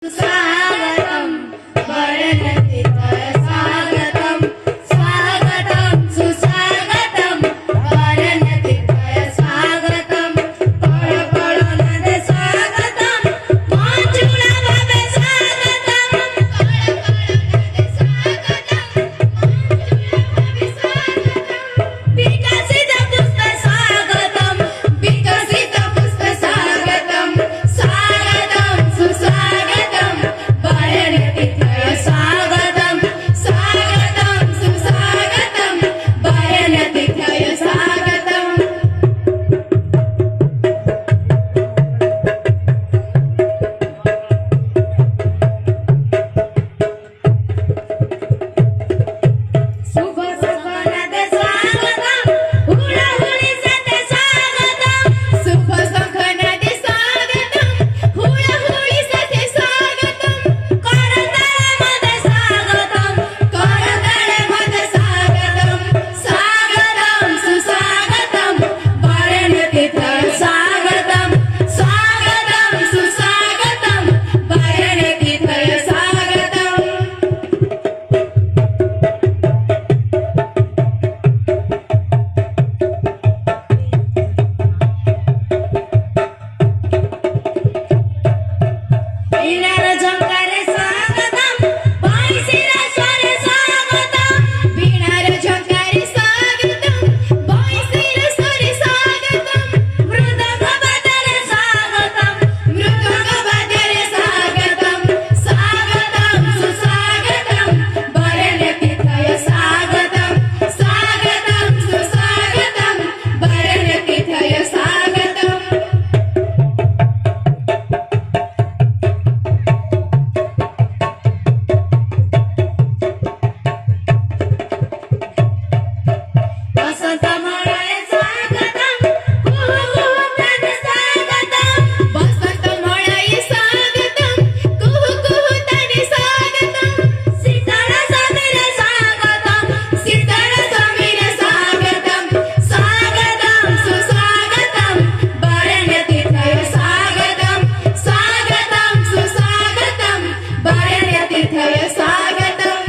स्वागतम वर्णतितय स्वागतम स्वागतम सुस्वागतम वर्णतितय स्वागतम पळपळोनदे स्वागतम मांजुळा भावे स्वागतम पळपळोनदे स्वागतम विकसित पुष्प स्वागतम विकसित पुष्प स्वागतम स्वागतम सुस्वागतम वर्णतितय स्वागतम स्वागतम सुस्वागतम वर्णतितय स्वागतम शुभ सखनदे स्वागतम हुळहुळीसते स्वागतम शुभ सखनदे स्वागतम हुळहुळीसते स्वागतम करतळमध्ये स्वागतम करतळमध्ये स्वागतम स्वागतम सुस्वागतम वर्णतितय स्वागतम स्वागतम सुस्वागतम वर्णतितय स्वागतम वीणार झंकारे स्वागतम बाईसीला स्वरे स्वागतम वीणार झंकारे स्वागतम बाईसीला स्वरे स्वागतम मृदंग वादळे स्वागतम मृदंग वादळे स्वागतम स्वागतम सुस्वागतम वर्णतितय स्वागतम स्वागतम सुस्वागतम वर्णतितय स्वागतम वसंत मोळये स्वागतम कुहुकुहुताने स्वागतम वसंत मोळये स्वागतम कुहुकुहुताने स्वागतम शीतळ समीरे स्वागतम शीतळ समीरे स्वागतम स्वागतम सुस्वागतम वर्णतितय स्वागतम स्वागतम सुस्वागतम वर्णतितय स्वागतम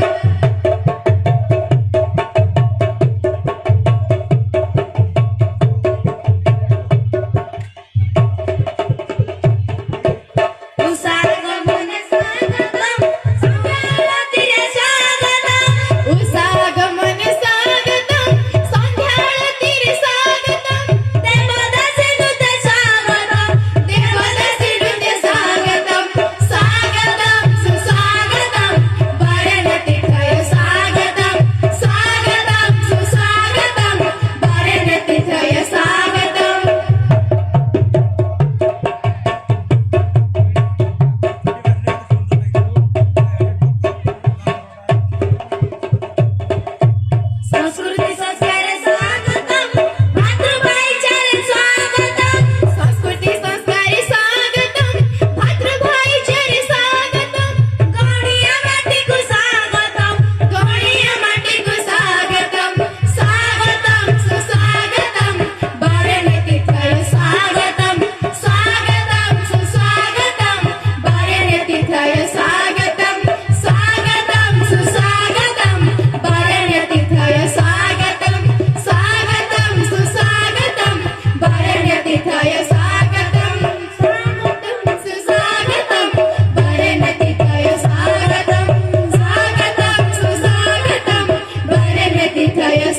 उसागमने स्वागतम संध्याळतीरे स्वागतम उसागमने स्वागतम संध्याळतीरे स्वागतम देवदासी नृत्य स्वागतम देवदासी नृत्य स्वागतम स्वागतम सुस्वागतम वर्णतितय स्वागतम स्वागतम सुस्वागतम वर्णतितय स्वागतम संस्कृती संस्कारे स्वागतम भातृभाईचारे स्वागतम संस्कृती संस्कारे स्वागतम भातृभाईचारे स्वागतम गौडीया माटीकु स्वागतम गौडीया माटीकु स्वागतम स्वागतम सुस्वागतम वर्णतितय स्वागतम स्वागतम सुस्वागतम वर्णतितय स्वागतम स्वागतम सुस्वागतम वर्णतितय स्वागतम स्वागतम सुस्वागतम वर्णतितय स्वागतम स्वागतम सुस्वागतम वर्णतितय स्वागतम स्वागतम सुस्वागतम वर्णतितय